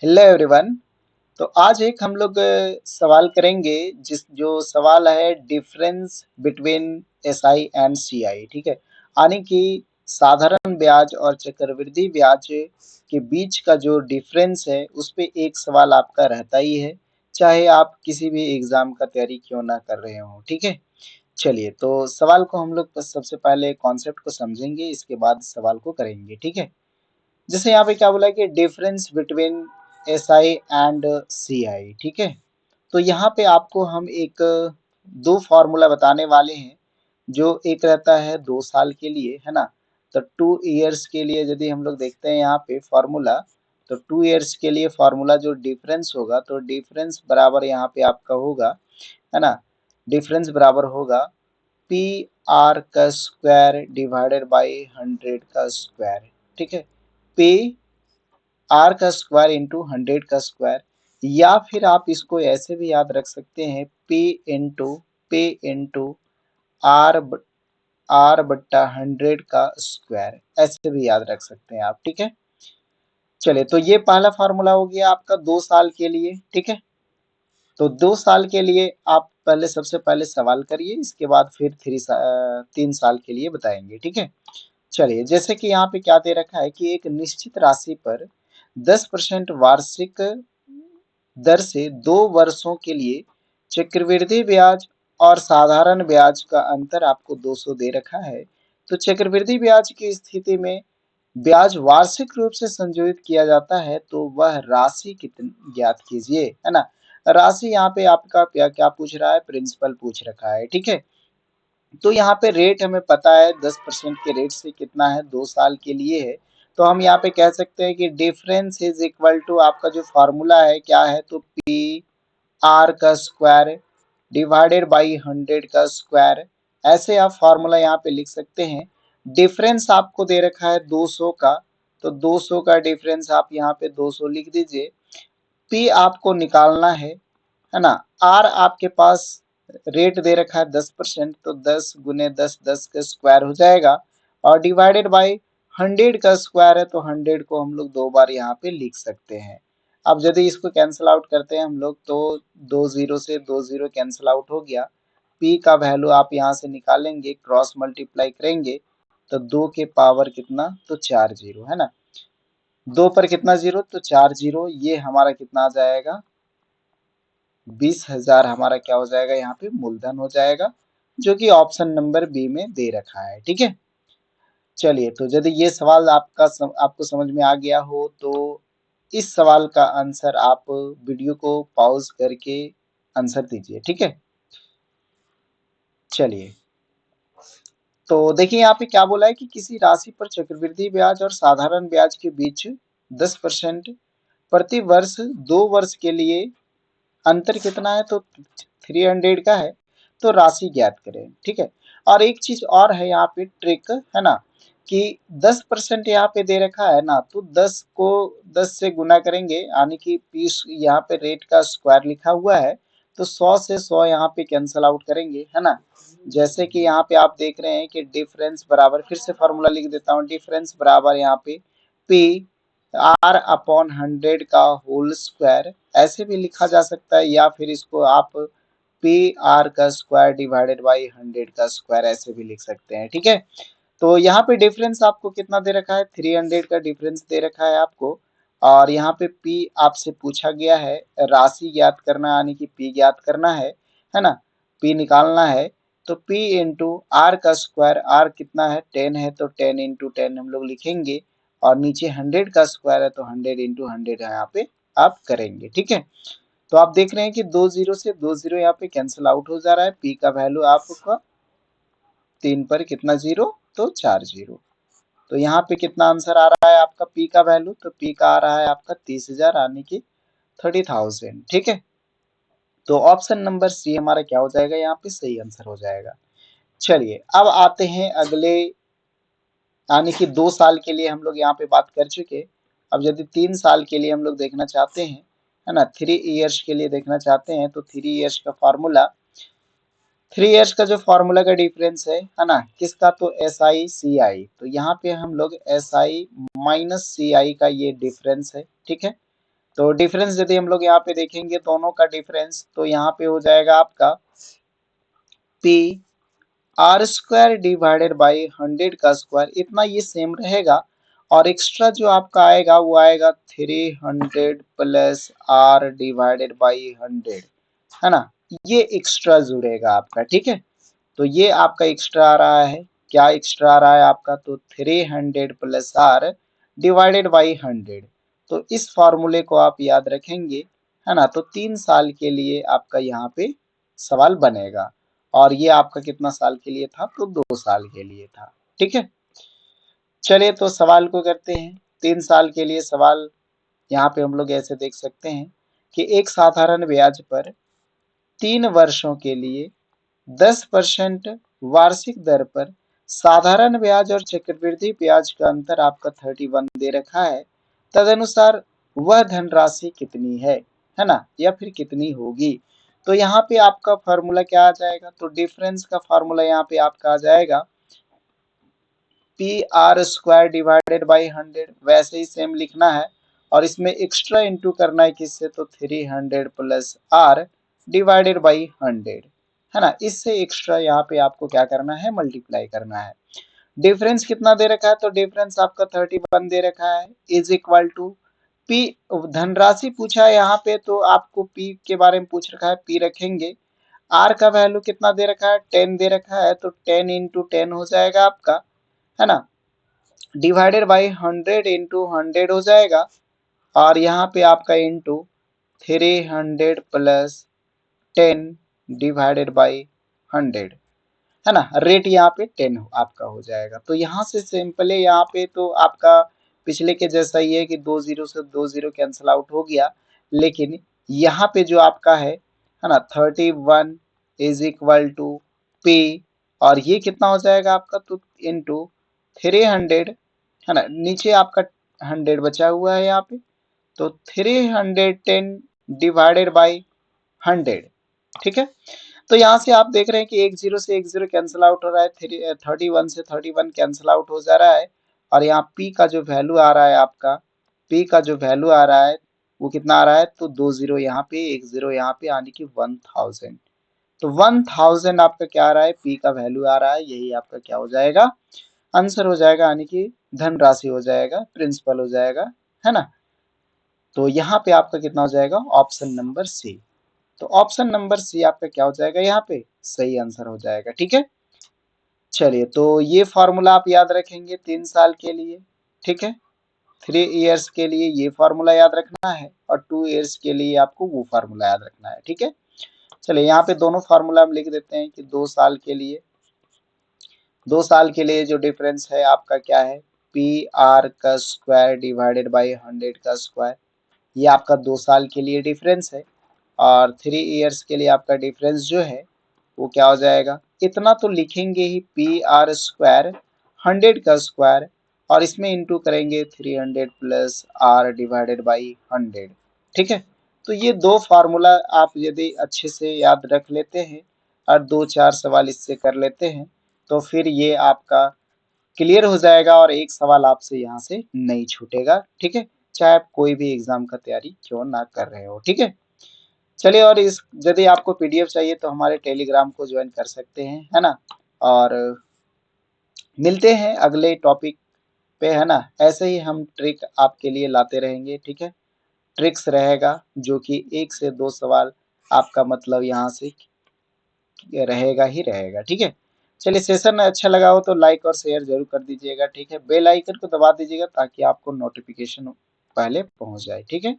Hello everyone. तो आज एक हम लोग सवाल करेंगे जिस जो सवाल है difference between SI and CI. ठीक है, यानी कि साधारण ब्याज और चक्रवृद्धि ब्याज के बीच का जो डिफरेंस है उस पे एक सवाल आपका रहता ही है, चाहे आप किसी भी एग्जाम का तैयारी क्यों ना कर रहे हो। ठीक है, चलिए तो सवाल को हम लोग बस सबसे पहले कॉन्सेप्ट को समझेंगे, इसके बाद सवाल को करेंगे। ठीक है, जैसे यहाँ पे क्या बोला है कि difference between S I and C I. ठीक है, तो यहाँ पे आपको हम एक दो फॉर्मूला बताने वाले हैं। जो एक रहता है 2 साल के लिए, है ना। तो 2 इयर्स के लिए यदि हम लोग देखते हैं यहाँ पे फॉर्मूला, तो 2 इयर्स के लिए फॉर्मूला जो डिफरेंस होगा, तो डिफरेंस बराबर यहाँ पे आपका होगा, है ना। डिफरेंस बराबर होगा पी आर का स्क्वायर डिवाइडेड बाई 100 का स्क्वायर। ठीक है, पी आर का स्क्वायर इंटू 100 का स्क्वायर, या फिर आप इसको ऐसे भी याद रख सकते हैं पी इंटू आर आर बट्टा 100 का स्क्वायर, ऐसे भी याद रख सकते हैं आप। ठीक है, चलिए तो ये पहला फार्मूला हो गया आपका 2 साल के लिए। ठीक है, तो 2 साल के लिए आप पहले सबसे पहले सवाल करिए, इसके बाद फिर 3 साल के लिए बताएंगे। ठीक है, चलिए जैसे कि यहाँ पे क्या दे रखा है कि एक निश्चित राशि पर 10% वार्षिक दर से 2 वर्षों के लिए चक्रवृद्धि ब्याज और साधारण ब्याज का अंतर आपको 200 दे रखा है। तो चक्रवृद्धि ब्याज की स्थिति में ब्याज वार्षिक रूप से संशोधित किया जाता है, तो वह राशि कितनी ज्ञात कीजिए, है ना। राशि यहाँ पे आपका क्या क्या पूछ रहा है, प्रिंसिपल पूछ रखा है। ठीक है, तो यहाँ पे रेट हमें पता है 10% के रेट से कितना है, 2 साल के लिए है। तो हम यहाँ पे कह सकते हैं कि डिफरेंस इज इक्वल टू आपका जो फॉर्मूला है क्या है, तो पी आर का स्क्वायर डिवाइडेड बाई 100 का स्क्वायर, ऐसे आप फॉर्मूला यहाँ पे लिख सकते हैं। डिफरेंस आपको दे रखा है 200 का, तो 200 का डिफरेंस आप यहाँ पे 200 लिख दीजिए। पी आपको निकालना है ना। आर आपके पास रेट दे रखा है 10%, तो 10 गुने 10 10 का स्क्वायर हो जाएगा, और डिवाइडेड बाई 100 का स्क्वायर है, तो 100 को हम लोग 2 बार यहाँ पे लिख सकते हैं। अब यदि इसको कैंसिल आउट करते हैं हम लोग, तो 2 जीरो से 2 जीरो कैंसिल आउट हो गया। पी का वैल्यू आप यहाँ से निकालेंगे, क्रॉस मल्टीप्लाई करेंगे, तो 2 के पावर कितना, तो 4 जीरो, है ना। 2 पर कितना जीरो, तो 4 जीरो, ये हमारा कितना आ जाएगा, 20,000 हमारा क्या हो जाएगा, यहाँ पे मूलधन हो जाएगा, जो कि ऑप्शन नंबर बी में दे रखा है। ठीक है, चलिए तो यदि ये सवाल आपको समझ में आ गया हो, तो इस सवाल का आंसर आप वीडियो को पॉज करके आंसर दीजिए। ठीक है, चलिए तो देखिए यहाँ पे क्या बोला है कि किसी राशि पर चक्रवृद्धि ब्याज और साधारण ब्याज के बीच 10% प्रति वर्ष 2 वर्ष के लिए अंतर कितना है, तो 300 का है। तो राशि ज्ञात करें। ठीक है, और एक चीज और है यहाँ पे ट्रिक, है ना, कि 10% यहाँ पे दे रखा है ना, तो 10 को 10 से गुना करेंगे, यानी कि पीस यहाँ पे रेट का स्क्वायर लिखा हुआ है, तो 100 से 100 यहाँ पे कैंसल आउट करेंगे, है ना। जैसे कि यहाँ पे आप देख रहे हैं कि डिफरेंस बराबर, फिर से फॉर्मूला लिख देता हूँ, डिफरेंस बराबर यहाँ पे पी आर अपॉन 100 का होल स्क्वायर, ऐसे भी लिखा जा सकता है, या फिर इसको आप पी आर का स्क्वायर डिवाइडेड बाई 100 का स्क्वायर, ऐसे भी लिख सकते हैं। ठीक है, तो यहाँ पे डिफरेंस आपको कितना दे रखा है, 300 का डिफरेंस दे रखा है आपको, और यहाँ पे पी आपसे पूछा गया है, राशि ज्ञात करना, यानी कि पी ज्ञात करना है ना, पी निकालना है। तो पी इंटू आर का स्क्वायर, आर कितना है 10 है, तो 10 इंटू 10 हम लोग लिखेंगे, और नीचे 100 का स्क्वायर है, तो 100 इंटू 100 यहाँ पे आप करेंगे। ठीक है, तो आप देख रहे हैं कि 2 जीरो से 2 जीरो यहाँ पे कैंसिल आउट हो जा रहा है, पी का वैल्यू आपका 3 पर कितना जीरो, तो 4 जीरो। तो यहाँ पे कितना आंसर आ रहा है आपका पी का वैल्यू, तो पी का आ रहा है आपका 30,000, यानी कि 30,000। ठीक है, तो ऑप्शन नंबर सी हमारा क्या हो जाएगा, यहाँ पे सही आंसर हो जाएगा। चलिए अब आते हैं अगले, यानी कि 2 साल के लिए हम लोग यहाँ पे बात कर चुके। अब यदि 3 साल के लिए हम लोग देखना चाहते हैं, है ना, 3 इयर्स के लिए देखना चाहते हैं, तो 3 इयर्स का फॉर्मूला, 3 इयर्स का जो फॉर्मूला का डिफरेंस है ना, किसका, तो एस आई सी आई, तो यहाँ पे हम लोग एस आई माइनस सी आई का ये डिफरेंस है। ठीक है, तो डिफरेंस यदि हम लोग यहाँ पे देखेंगे दोनों का डिफरेंस, तो यहाँ पे हो जाएगा आपका P R square divided by 100 का स्क्वायर, इतना ये सेम रहेगा। और एक्स्ट्रा जो आपका आएगा वो आएगा 300 प्लस आर डिवाइडेड बाई 100, है ना, ये एक्स्ट्रा जुड़ेगा आपका, ठीक है। तो ये आपका एक्स्ट्रा आ रहा है, क्या एक्स्ट्रा आ रहा है आपका, तो 300 प्लस आर डिवाइडेड बाई 100। तो इस फॉर्मूले को आप याद रखेंगे, है ना। तो 3 साल के लिए आपका यहाँ पे सवाल बनेगा, और ये आपका कितना साल के लिए था, तो 2 साल के लिए था, ठीक है। चलिए तो सवाल को करते हैं। 3 साल के लिए सवाल यहाँ पे हम लोग ऐसे देख सकते हैं कि एक साधारण ब्याज पर 3 वर्षों के लिए 10% वार्षिक दर पर साधारण ब्याज और चक्रवृद्धि ब्याज का अंतर आपका 31 दे रखा है। तदनुसार वह धनराशि कितनी है ना, या फिर कितनी होगी। तो यहाँ पे आपका फॉर्मूला क्या आ जाएगा, तो डिफरेंस का फॉर्मूला यहाँ पे आपका आ जाएगा P R square divided by 100, वैसे ही सेम लिखना है। और इसमें एक्स्ट्रा इंटू करना है किससे, तो 300 प्लस आर डिवाइडेड बाई 100, है ना। इससे एक्स्ट्रा यहाँ पे आपको क्या करना है, मल्टीप्लाई करना है। डिफरेंस कितना दे रखा है, तो डिफरेंस आपका 31 दे रखा है, इज इक्वल टू पी, धनराशि पूछा है यहाँ पे, तो आपको पी के बारे में पूछ रखा है, पी रखेंगे। आर का वैल्यू कितना दे रखा है, 10 दे रखा है, तो 10 इंटू 10 हो जाएगा आपका, है ना, डिवाइडेड बाई 100 इंटू 100 हो जाएगा। और यहाँ पे आपका इंटू 300 प्लस 10 डिवाइडेड बाई 100, है ना। रेट यहाँ पे 10 आपका हो जाएगा। तो यहाँ से सिंपली यहाँ पे तो आपका पिछले के जैसा ही है कि 2 जीरो से 2 जीरो कैंसिल आउट हो गया। लेकिन यहाँ पे जो आपका है ना, 31 इज इक्वल टू पी, और ये कितना हो जाएगा आपका, तो इंटू 300, है ना, नीचे आपका 100 बचा हुआ है यहाँ पे, तो 310 डिवाइडेड बाई 100, ठीक है। तो यहाँ से आप देख रहे हैं कि 1 जीरो से 1 जीरो कैंसिल आउट हो रहा है, 31 से 31 कैंसिल आउट हो जा रहा है। और यहाँ P का जो वैल्यू आ रहा है आपका, P का जो वैल्यू आ रहा है वो कितना आ रहा है, तो 2 जीरो यहाँ पे, 1 जीरो यहाँ पे, यानी कि 1000। तो 1000 आपका क्या आ रहा है, P का वैल्यू आ रहा है, यही आपका क्या हो जाएगा, आंसर हो जाएगा, यानी कि धनराशि हो जाएगा, प्रिंसिपल हो जाएगा, है ना। तो यहाँ पे आपका कितना हो जाएगा, ऑप्शन नंबर सी। तो ऑप्शन नंबर सी आपका क्या हो जाएगा, यहाँ पे सही आंसर हो जाएगा, ठीक है। चलिए तो ये फॉर्मूला आप याद रखेंगे 3 साल के लिए, ठीक है। 3 इयर्स के लिए ये फॉर्मूला याद रखना है, और 2 इयर्स के लिए आपको वो फॉर्मूला याद रखना है, ठीक है। चलिए यहाँ पे दोनों फार्मूला हम लिख देते हैं कि 2 साल के लिए, 2 साल के लिए जो डिफरेंस है आपका क्या है, पी आर का स्क्वायर डिवाइडेड बाई 100 का स्क्वायर, ये आपका 2 साल के लिए डिफरेंस है। और 3 इयर्स के लिए आपका डिफरेंस जो है वो क्या हो जाएगा, इतना तो लिखेंगे ही, पी आर स्क्वायर 100 का स्क्वायर, और इसमें इंटू करेंगे 300 प्लस आर डिवाइडेड बाई 100, ठीक है। तो ये दो फार्मूला आप यदि अच्छे से याद रख लेते हैं और 2 4 सवाल इससे कर लेते हैं, तो फिर ये आपका क्लियर हो जाएगा, और एक सवाल आपसे यहाँ से नहीं छूटेगा, ठीक है, चाहे आप कोई भी एग्जाम का तैयारी क्यों ना कर रहे हो, ठीक है। चलिए, और इस यदि आपको पीडीएफ चाहिए तो हमारे टेलीग्राम को ज्वाइन कर सकते हैं, है ना। और मिलते हैं अगले टॉपिक पे, है ना। ऐसे ही हम ट्रिक आपके लिए लाते रहेंगे, ठीक है। ट्रिक्स रहेगा जो कि 1 से 2 सवाल आपका मतलब यहाँ से रहेगा ही रहेगा, ठीक है। चलिए, सेशन अच्छा लगा हो तो लाइक और शेयर जरूर कर दीजिएगा, ठीक है। बेल आइकन को दबा दीजिएगा ताकि आपको नोटिफिकेशन पहले पहुंच जाए, ठीक है।